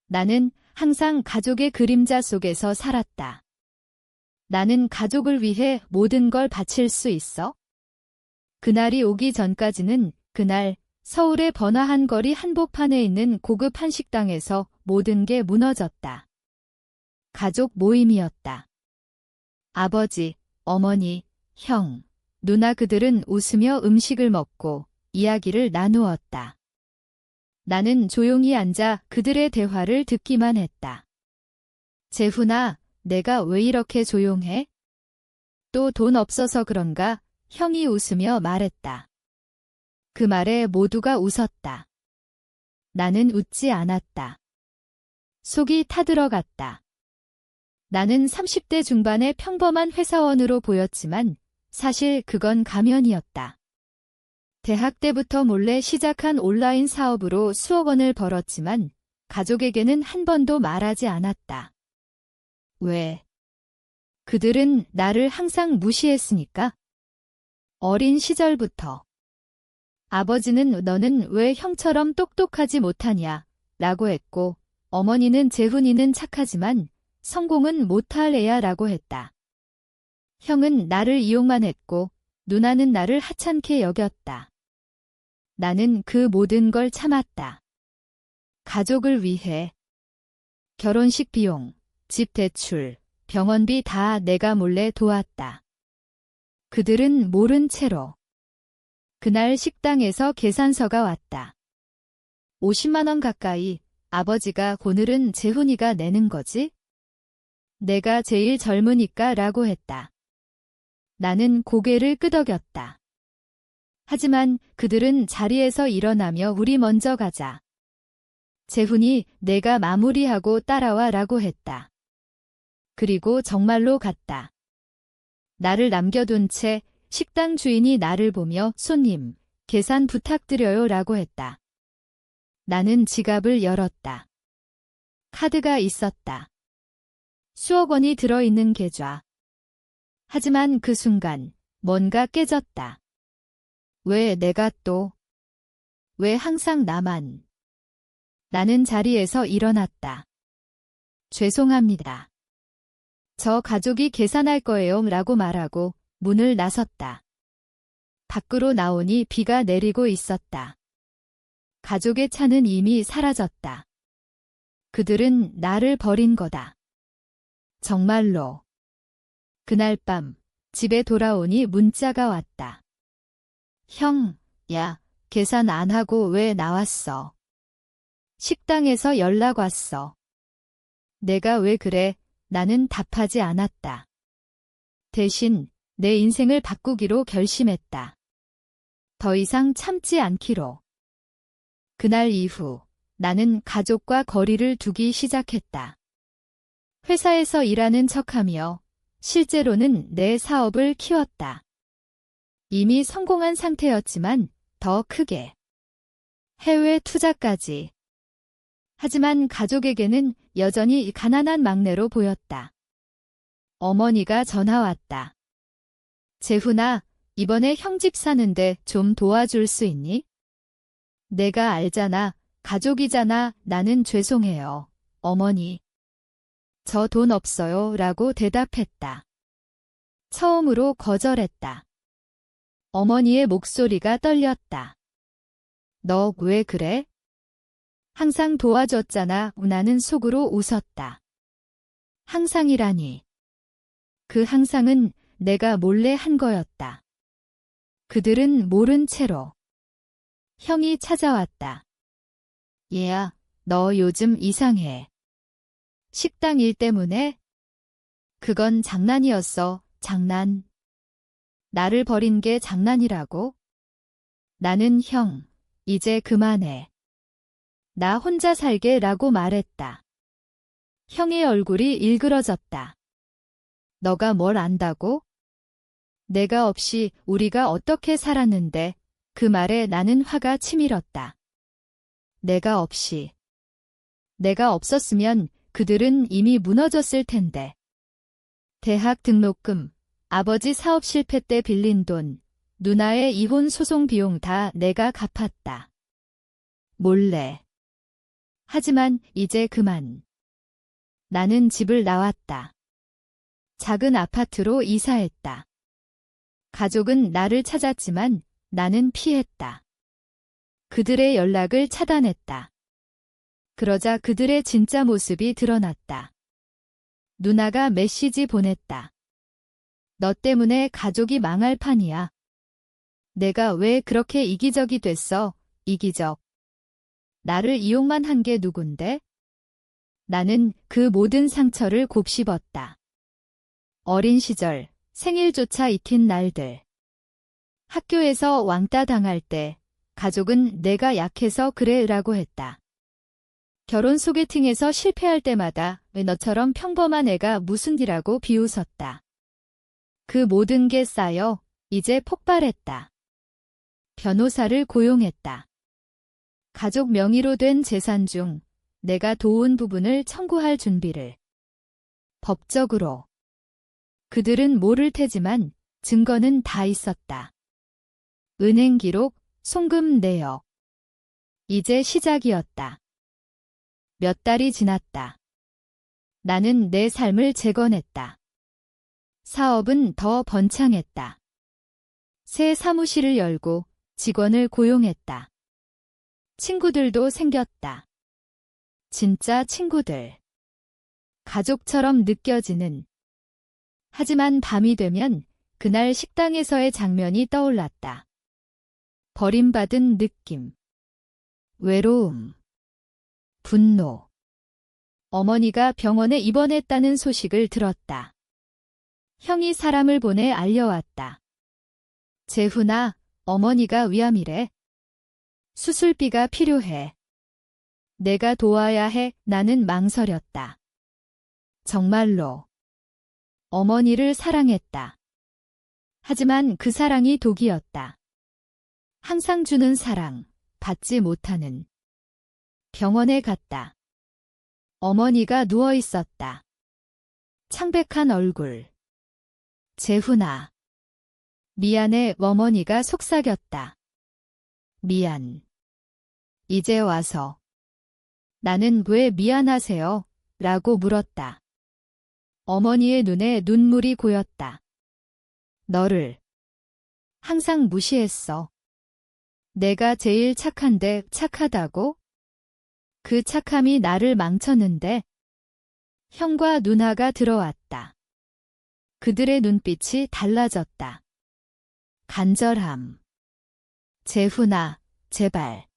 나는 항상 가족의 그림자 속에서 살았다. 나는 가족을 위해 모든 걸 바칠 수 있어? 그날이 오기 전까지는 그날 서울의 번화한 거리 한복판에 있는 고급 한식당에서 모든 게 무너졌다. 가족 모임이었다. 아버지, 어머니, 형, 누나 그들은 웃으며 음식을 먹고 이야기를 나누었다. 나는 조용히 앉아 그들의 대화를 듣기만 했다. 재훈아, 내가 왜 이렇게 조용해? 또 돈 없어서 그런가? 형이 웃으며 말했다. 그 말에 모두가 웃었다. 나는 웃지 않았다. 속이 타들어갔다. 나는 30대 중반의 평범한 회사원으로 보였지만 사실 그건 가면이었다. 대학 때부터 몰래 시작한 온라인 사업으로 수억 원을 벌었지만 가족에게는 한 번도 말하지 않았다. 왜? 그들은 나를 항상 무시했으니까. 어린 시절부터. 아버지는 너는 왜 형처럼 똑똑하지 못하냐 라고 했고 어머니는 재훈이는 착하지만 성공은 못할 애야 라고 했다. 형은 나를 이용만 했고 누나는 나를 하찮게 여겼다. 나는 그 모든 걸 참았다. 가족을 위해. 결혼식 비용, 집 대출, 병원비 다 내가 몰래 도왔다. 그들은 모른 채로. 그날 식당에서 계산서가 왔다. 50만 원 가까이. 아버지가 오늘은 재훈이가 내는 거지? 내가 제일 젊으니까 라고 했다. 나는 고개를 끄덕였다. 하지만 그들은 자리에서 일어나며 우리 먼저 가자. 재훈이 내가 마무리하고 따라와 라고 했다. 그리고 정말로 갔다. 나를 남겨둔 채 식당 주인이 나를 보며 손님, 계산 부탁드려요 라고 했다. 나는 지갑을 열었다. 카드가 있었다. 수억 원이 들어있는 계좌. 하지만 그 순간 뭔가 깨졌다. 왜 내가 또? 왜 항상 나만? 나는 자리에서 일어났다. 죄송합니다. 저 가족이 계산할 거예요 라고 말하고 문을 나섰다. 밖으로 나오니 비가 내리고 있었다. 가족의 차는 이미 사라졌다. 그들은 나를 버린 거다. 정말로. 그날 밤 집에 돌아오니 문자가 왔다. 형, 야, 계산 안 하고 왜 나왔어? 식당에서 연락 왔어. 내가 왜 그래? 나는 답하지 않았다. 대신 내 인생을 바꾸기로 결심했다. 더 이상 참지 않기로. 그날 이후 나는 가족과 거리를 두기 시작했다. 회사에서 일하는 척하며 실제로는 내 사업을 키웠다. 이미 성공한 상태였지만 더 크게. 해외 투자까지. 하지만 가족에게는 여전히 가난한 막내로 보였다. 어머니가 전화 왔다. 재훈아, 이번에 형 집 사는데 좀 도와줄 수 있니? 내가 알잖아. 가족이잖아. 나는 죄송해요. 어머니. 저 돈 없어요. 라고 대답했다. 처음으로 거절했다. 어머니의 목소리가 떨렸다. 너 왜 그래? 항상 도와줬잖아. 나는 속으로 웃었다. 항상이라니. 그 항상은 내가 몰래 한 거였다. 그들은 모른 채로. 형이 찾아왔다. 얘야, 너 요즘 이상해. 식당 일 때문에? 그건 장난이었어. 장난. 나를 버린 게 장난이라고? 나는 형, 이제 그만해. 나 혼자 살게 라고 말했다. 형의 얼굴이 일그러졌다. 너가 뭘 안다고? 내가 없이 우리가 어떻게 살았는데 그 말에 나는 화가 치밀었다. 내가 없이. 내가 없었으면 그들은 이미 무너졌을 텐데. 대학 등록금, 아버지 사업 실패 때 빌린 돈, 누나의 이혼 소송 비용 다 내가 갚았다. 몰래. 하지만 이제 그만. 나는 집을 나왔다. 작은 아파트로 이사했다. 가족은 나를 찾았지만 나는 피했다. 그들의 연락을 차단했다. 그러자 그들의 진짜 모습이 드러났다. 누나가 메시지 보냈다. 너 때문에 가족이 망할 판이야. 내가 왜 그렇게 이기적이 됐어? 이기적. 나를 이용만 한 게 누군데? 나는 그 모든 상처를 곱씹었다. 어린 시절, 생일조차 잊힌 날들. 학교에서 왕따 당할 때, 가족은 내가 약해서 그래 라고 했다. 결혼 소개팅에서 실패할 때마다 왜 너처럼 평범한 애가 무슨 일이라고 비웃었다. 그 모든 게 쌓여 이제 폭발했다. 변호사를 고용했다. 가족 명의로 된 재산 중 내가 도운 부분을 청구할 준비를. 법적으로. 그들은 모를 테지만 증거는 다 있었다. 은행 기록, 송금 내역. 이제 시작이었다. 몇 달이 지났다. 나는 내 삶을 재건했다. 사업은 더 번창했다. 새 사무실을 열고 직원을 고용했다. 친구들도 생겼다. 진짜 친구들. 가족처럼 느껴지는. 하지만 밤이 되면 그날 식당에서의 장면이 떠올랐다. 버림받은 느낌. 외로움. 분노. 어머니가 병원에 입원했다는 소식을 들었다. 형이 사람을 보내 알려왔다. 재훈아, 어머니가 위암이래. 수술비가 필요해. 내가 도와야 해. 나는 망설였다. 정말로. 어머니를 사랑했다. 하지만 그 사랑이 독이었다. 항상 주는 사랑, 받지 못하는. 병원에 갔다. 어머니가 누워 있었다. 창백한 얼굴. 재훈아. 미안해. 어머니가 속삭였다. 미안. 이제 와서. 나는 왜 미안하세요? 라고 물었다. 어머니의 눈에 눈물이 고였다. 너를 항상 무시했어. 내가 제일 착한데 착하다고? 그 착함이 나를 망쳤는데. 형과 누나가 들어왔다. 그들의 눈빛이 달라졌다. 간절함. 재훈아, 제발.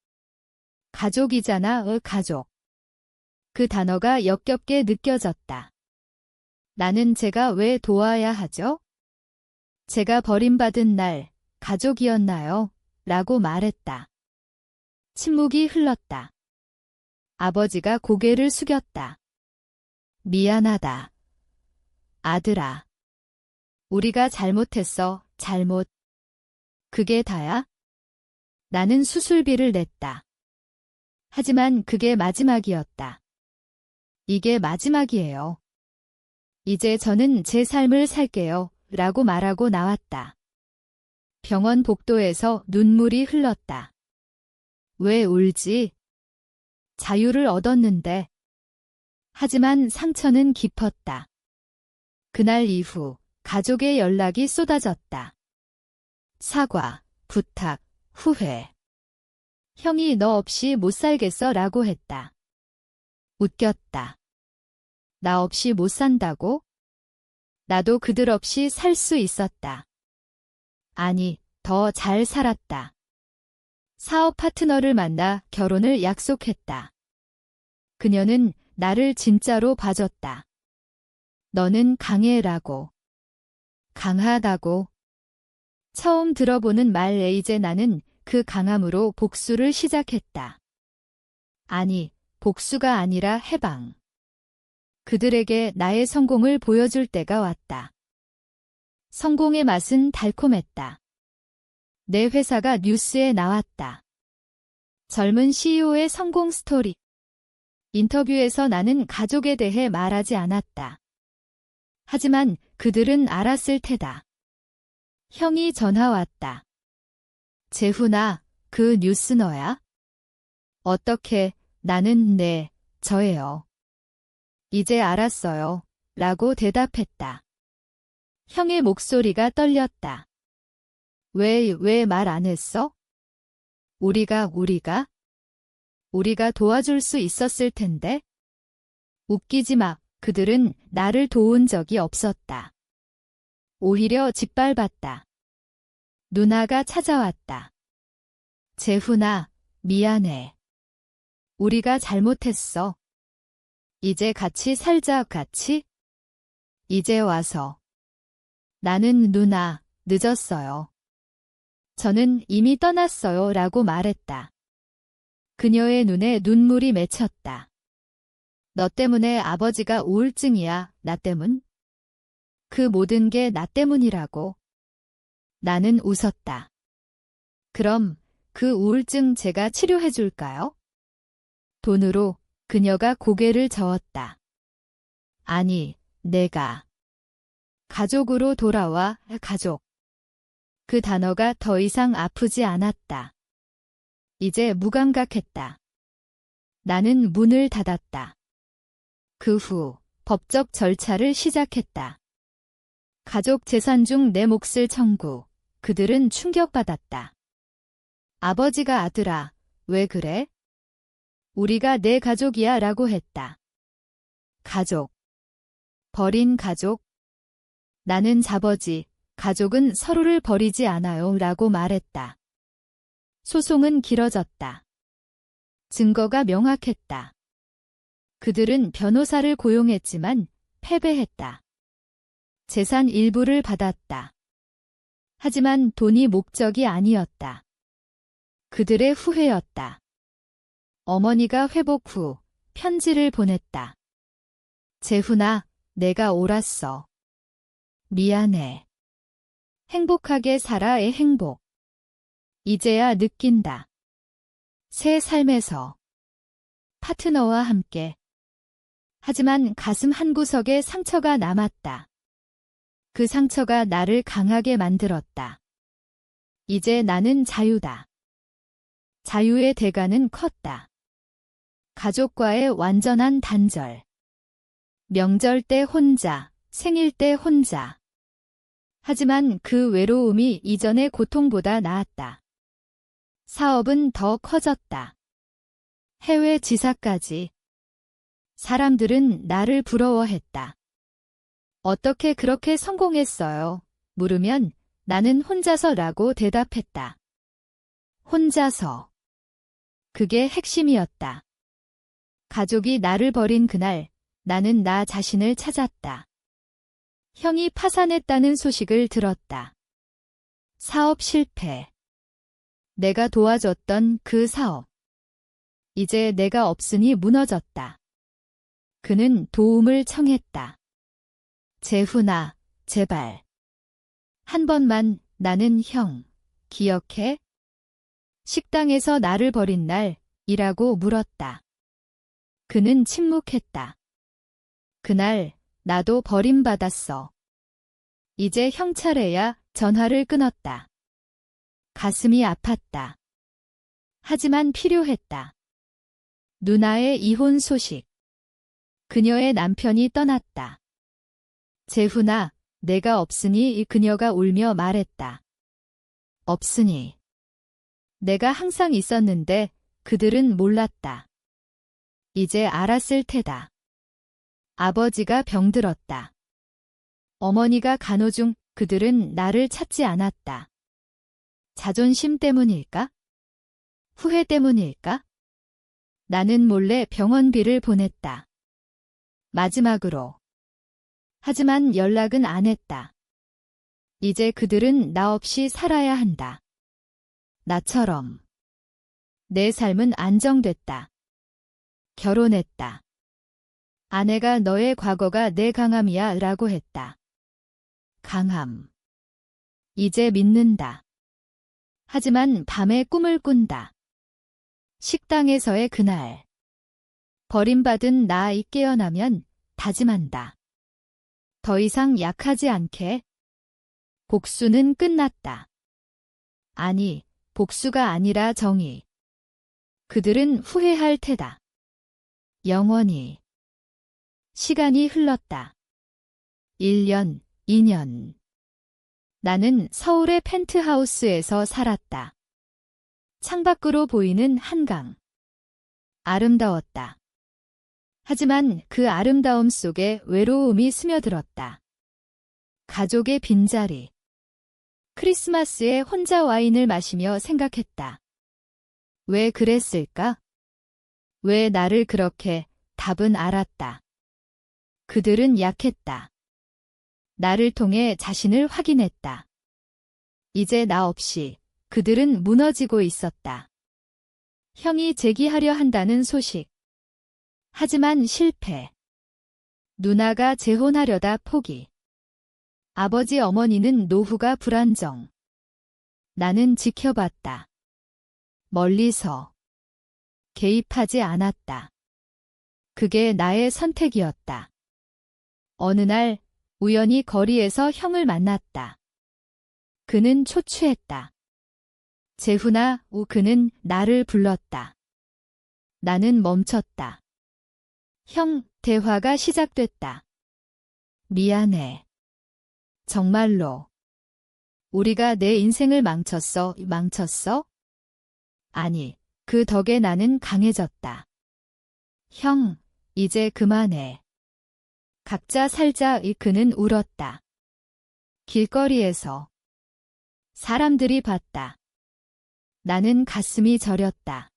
가족이잖아, 가족. 그 단어가 역겹게 느껴졌다. 나는 제가 왜 도와야 하죠? 제가 버림받은 날, 가족이었나요? 라고 말했다. 침묵이 흘렀다. 아버지가 고개를 숙였다. 미안하다. 아들아. 우리가 잘못했어, 잘못. 그게 다야? 나는 수술비를 냈다. 하지만 그게 마지막이었다. 이게 마지막이에요. 이제 저는 제 삶을 살게요. 라고 말하고 나왔다. 병원 복도에서 눈물이 흘렀다. 왜 울지? 자유를 얻었는데. 하지만 상처는 깊었다. 그날 이후 가족의 연락이 쏟아졌다. 사과, 부탁, 후회. 형이 너 없이 못 살겠어 라고 했다. 웃겼다. 나 없이 못 산다고? 나도 그들 없이 살 수 있었다. 아니, 더 잘 살았다. 사업 파트너를 만나 결혼을 약속했다. 그녀는 나를 진짜로 봐줬다. 너는 강해라고. 강하다고. 처음 들어보는 말에 이제 나는 그 강함으로 복수를 시작했다. 아니, 복수가 아니라 해방. 그들에게 나의 성공을 보여줄 때가 왔다. 성공의 맛은 달콤했다. 내 회사가 뉴스에 나왔다. 젊은 CEO의 성공 스토리. 인터뷰에서 나는 가족에 대해 말하지 않았다. 하지만 그들은 알았을 테다. 형이 전화 왔다. 재훈아, 그 뉴스 너야? 어떻게, 나는 네, 저예요. 이제 알았어요. 라고 대답했다. 형의 목소리가 떨렸다. 왜 말 안 했어? 우리가 도와줄 수 있었을 텐데? 웃기지 마. 그들은 나를 도운 적이 없었다. 오히려 짓밟았다. 누나가 찾아왔다. 재훈아, 미안해. 우리가 잘못했어. 이제 같이 살자, 같이? 이제 와서. 나는 누나, 늦었어요. 저는 이미 떠났어요. 라고 말했다. 그녀의 눈에 눈물이 맺혔다. 너 때문에 아버지가 우울증이야, 나 때문? 그 모든 게 나 때문이라고. 나는 웃었다. 그럼 그 우울증 제가 치료해 줄까요? 돈으로. 그녀가 고개를 저었다. 아니, 내가. 가족으로 돌아와, 가족. 그 단어가 더 이상 아프지 않았다. 이제 무감각했다. 나는 문을 닫았다. 그 후 법적 절차를 시작했다. 가족 재산 중 내 몫을 청구. 그들은 충격받았다. 아버지가 아들아, 왜 그래? 우리가 내 가족이야 라고 했다. 가족. 버린 가족? 나는 자버지, 가족은 서로를 버리지 않아요 라고 말했다. 소송은 길어졌다. 증거가 명확했다. 그들은 변호사를 고용했지만 패배했다. 재산 일부를 받았다. 하지만 돈이 목적이 아니었다. 그들의 후회였다. 어머니가 회복 후 편지를 보냈다. 재훈아, 내가 옳았어. 미안해. 행복하게 살아의 행복. 이제야 느낀다. 새 삶에서. 파트너와 함께. 하지만 가슴 한구석에 상처가 남았다. 그 상처가 나를 강하게 만들었다. 이제 나는 자유다. 자유의 대가는 컸다. 가족과의 완전한 단절. 명절 때 혼자, 생일 때 혼자. 하지만 그 외로움이 이전의 고통보다 나았다. 사업은 더 커졌다. 해외 지사까지. 사람들은 나를 부러워했다. 어떻게 그렇게 성공했어요? 물으면 나는 혼자서라고 대답했다. 혼자서. 그게 핵심이었다. 가족이 나를 버린 그날, 나는 나 자신을 찾았다. 형이 파산했다는 소식을 들었다. 사업 실패. 내가 도와줬던 그 사업. 이제 내가 없으니 무너졌다. 그는 도움을 청했다. 재훈아, 제발. 한 번만 나는 형, 기억해? 식당에서 나를 버린 날, 이라고 물었다. 그는 침묵했다. 그날 나도 버림받았어. 이제 형 차례야. 전화를 끊었다. 가슴이 아팠다. 하지만 필요했다. 누나의 이혼 소식. 그녀의 남편이 떠났다. 재훈아, 내가 없으니 그녀가 울며 말했다. 없으니. 내가 항상 있었는데 그들은 몰랐다. 이제 알았을 테다. 아버지가 병들었다. 어머니가 간호중. 그들은 나를 찾지 않았다. 자존심 때문일까? 후회 때문일까? 나는 몰래 병원비를 보냈다. 마지막으로. 하지만 연락은 안 했다. 이제 그들은 나 없이 살아야 한다. 나처럼. 내 삶은 안정됐다. 결혼했다. 아내가 너의 과거가 내 강함이야 라고 했다. 강함. 이제 믿는다. 하지만 밤에 꿈을 꾼다. 식당에서의 그날. 버림받은 나이 깨어나면 다짐한다. 더 이상 약하지 않게. 복수는 끝났다. 아니, 복수가 아니라 정의. 그들은 후회할 테다. 영원히. 시간이 흘렀다. 1년, 2년. 나는 서울의 펜트하우스에서 살았다. 창밖으로 보이는 한강. 아름다웠다. 하지만 그 아름다움 속에 외로움이 스며들었다. 가족의 빈자리. 크리스마스에 혼자 와인을 마시며 생각했다. 왜 그랬을까? 왜 나를 그렇게? 답은 알았다. 그들은 약했다. 나를 통해 자신을 확인했다. 이제 나 없이 그들은 무너지고 있었다. 형이 재기하려 한다는 소식. 하지만 실패. 누나가 재혼하려다 포기. 아버지 어머니는 노후가 불안정. 나는 지켜봤다. 멀리서. 개입하지 않았다. 그게 나의 선택이었다. 어느 날 우연히 거리에서 형을 만났다. 그는 초췌했다. 재훈아, 그는 나를 불렀다. 나는 멈췄다. 형, 대화가 시작됐다. 미안해. 정말로. 우리가 내 인생을 망쳤어? 아니, 그 덕에 나는 강해졌다. 형, 이제 그만해. 각자 살자. 그는 울었다. 길거리에서. 사람들이 봤다. 나는 가슴이 저렸다.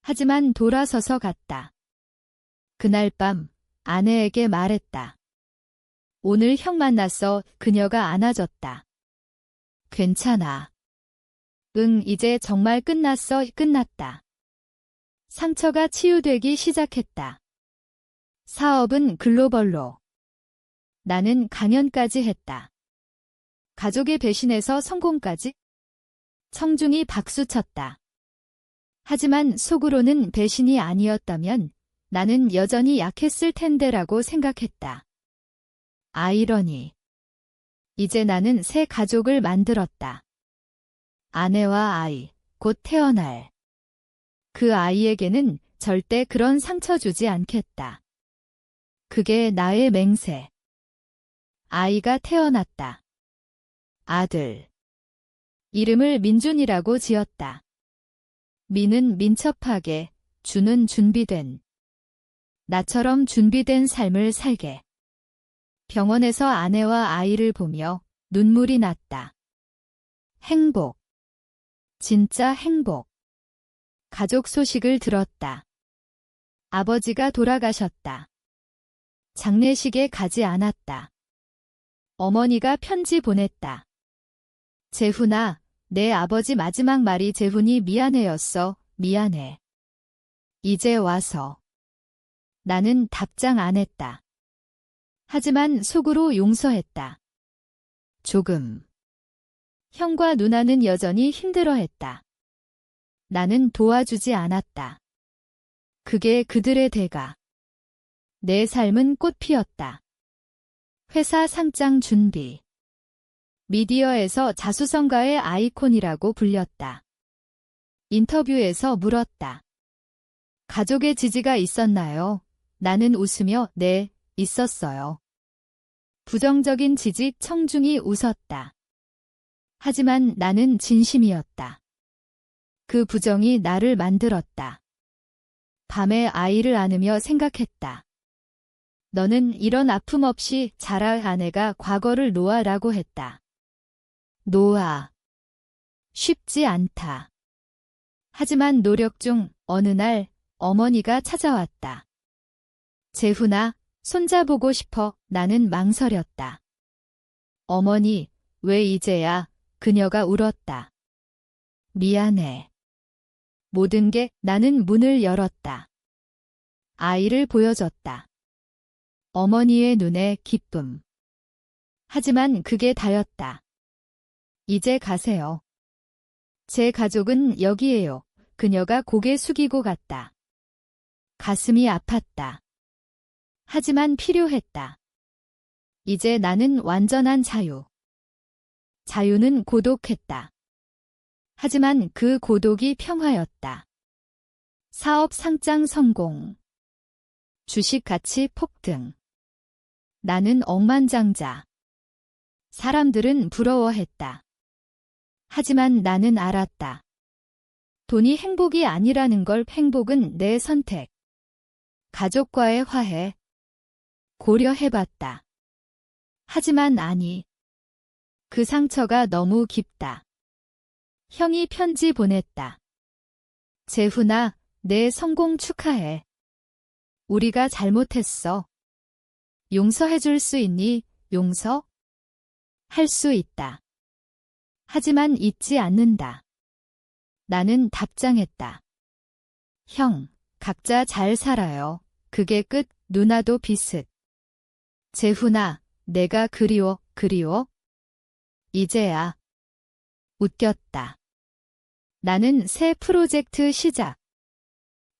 하지만 돌아서서 갔다. 그날 밤 아내에게 말했다. 오늘 형 만났어. 그녀가 안아줬다. 괜찮아. 응, 이제 정말 끝났다. 상처가 치유되기 시작했다. 사업은 글로벌로. 나는 강연까지 했다. 가족의 배신에서 성공까지. 청중이 박수쳤다. 하지만 속으로는 배신이 아니었다면 나는 여전히 약했을 텐데라고 생각했다. 아이러니. 이제 나는 새 가족을 만들었다. 아내와 아이, 곧 태어날. 그 아이에게는 절대 그런 상처 주지 않겠다. 그게 나의 맹세. 아이가 태어났다. 아들. 이름을 민준이라고 지었다. 민은 민첩하게, 준은 준비된. 나처럼 준비된 삶을 살게. 병원에서 아내와 아이를 보며 눈물이 났다. 행복. 진짜 행복. 가족 소식을 들었다. 아버지가 돌아가셨다. 장례식에 가지 않았다. 어머니가 편지 보냈다. 재훈아, 내 아버지 마지막 말이 재훈이 미안해였어. 미안해. 이제 와서. 나는 답장 안 했다. 하지만 속으로 용서했다. 조금. 형과 누나는 여전히 힘들어했다. 나는 도와주지 않았다. 그게 그들의 대가. 내 삶은 꽃 피었다. 회사 상장 준비. 미디어에서 자수성가의 아이콘이라고 불렸다. 인터뷰에서 물었다. 가족의 지지가 있었나요? 나는 웃으며 네, 있었어요. 부정적인 지지. 청중이 웃었다. 하지만 나는 진심이었다. 그 부정이 나를 만들었다. 밤에 아이를 안으며 생각했다. 너는 이런 아픔 없이 자랄. 아내가 과거를 놓아라고 했다. 놓아. 쉽지 않다. 하지만 노력 중 어느 날 어머니가 찾아왔다. 재훈아, 손자 보고 싶어. 나는 망설였다. 어머니, 왜 이제야? 그녀가 울었다. 미안해. 모든 게. 나는 문을 열었다. 아이를 보여줬다. 어머니의 눈에 기쁨. 하지만 그게 다였다. 이제 가세요. 제 가족은 여기에요. 그녀가 고개 숙이고 갔다. 가슴이 아팠다. 하지만 필요했다. 이제 나는 완전한 자유. 자유는 고독했다. 하지만 그 고독이 평화였다. 사업 상장 성공. 주식 가치 폭등. 나는 억만장자. 사람들은 부러워했다. 하지만 나는 알았다. 돈이 행복이 아니라는 걸. 행복은 내 선택. 가족과의 화해. 고려해봤다. 하지만 아니. 그 상처가 너무 깊다. 형이 편지 보냈다. 재훈아, 내 성공 축하해. 우리가 잘못했어. 용서해줄 수 있니? 용서? 할 수 있다. 하지만 잊지 않는다. 나는 답장했다. 형, 각자 잘 살아요. 그게 끝. 누나도 비슷. 재훈아, 내가 그리워. 이제야. 웃겼다. 나는 새 프로젝트 시작.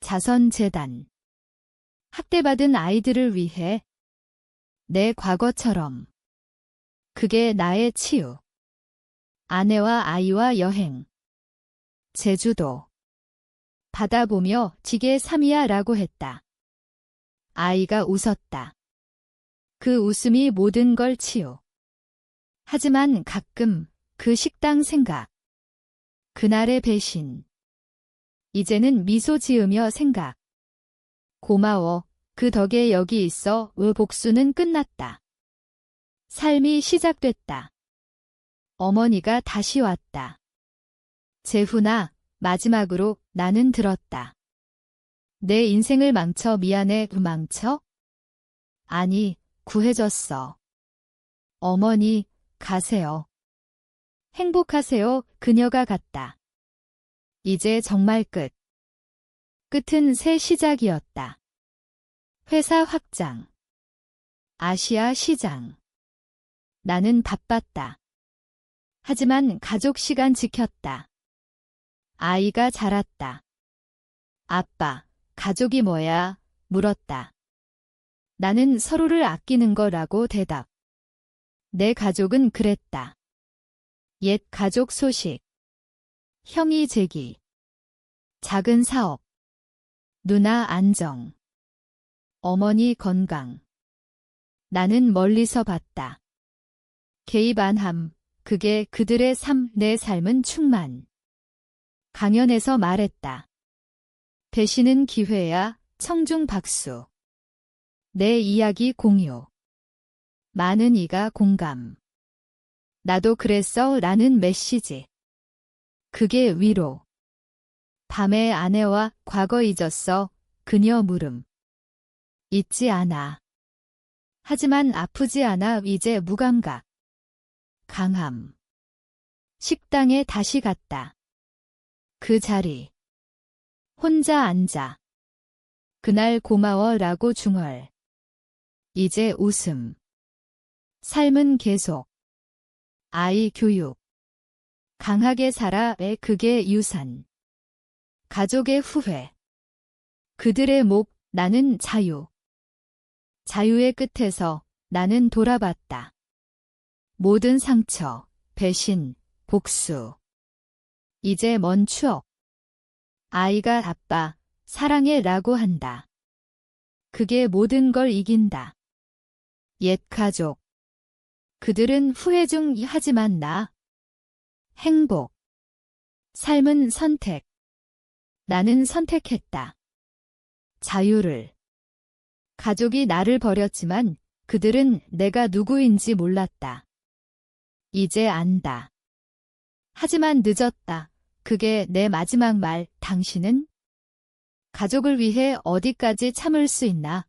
자선재단. 학대받은 아이들을 위해. 내 과거처럼. 그게 나의 치유. 아내와 아이와 여행. 제주도. 바다 보며 지게 3이야 라고 했다. 아이가 웃었다. 그 웃음이 모든 걸 치유. 하지만 가끔 그 식당 생각. 그날의 배신. 이제는 미소 지으며 생각. 고마워. 그 덕에 여기 있어. 복수는 끝났다. 삶이 시작됐다. 어머니가 다시 왔다. 재훈아, 마지막으로 나는 들었다. 내 인생을 망쳐 미안해. 망쳐? 아니, 구해줬어. 어머니, 가세요. 행복하세요. 그녀가 갔다. 이제 정말 끝. 끝은 새 시작이었다. 회사 확장. 아시아 시장. 나는 바빴다. 하지만 가족 시간 지켰다. 아이가 자랐다. 아빠, 가족이 뭐야? 물었다. 나는 서로를 아끼는 거라고 대답. 내 가족은 그랬다. 옛 가족 소식. 형이 재기. 작은 사업. 누나 안정. 어머니 건강. 나는 멀리서 봤다. 개입 안 함. 그게 그들의 삶. 내 삶은 충만. 강연에서 말했다. 배신은 기회야. 청중 박수. 내 이야기 공유. 많은 이가 공감. 나도 그랬어. 라는 메시지. 그게 위로. 밤에 아내와 과거 잊었어. 그녀 물음. 잊지 않아. 하지만 아프지 않아. 이제 무감각. 강함. 식당에 다시 갔다. 그 자리. 혼자 앉아. 그날 고마워 라고 중얼. 이제 웃음. 삶은 계속. 아이 교육. 강하게 살아의 그게 유산. 가족의 후회. 그들의 목. 나는 자유. 자유의 끝에서 나는 돌아봤다. 모든 상처, 배신, 복수. 이제 먼 추억. 아이가 아빠, 사랑해 라고 한다. 그게 모든 걸 이긴다. 옛 가족. 그들은 후회 중. 하지만 나. 행복. 삶은 선택. 나는 선택했다. 자유를. 가족이 나를 버렸지만 그들은 내가 누구인지 몰랐다. 이제 안다. 하지만 늦었다. 그게 내 마지막 말. 당신은? 가족을 위해 어디까지 참을 수 있나?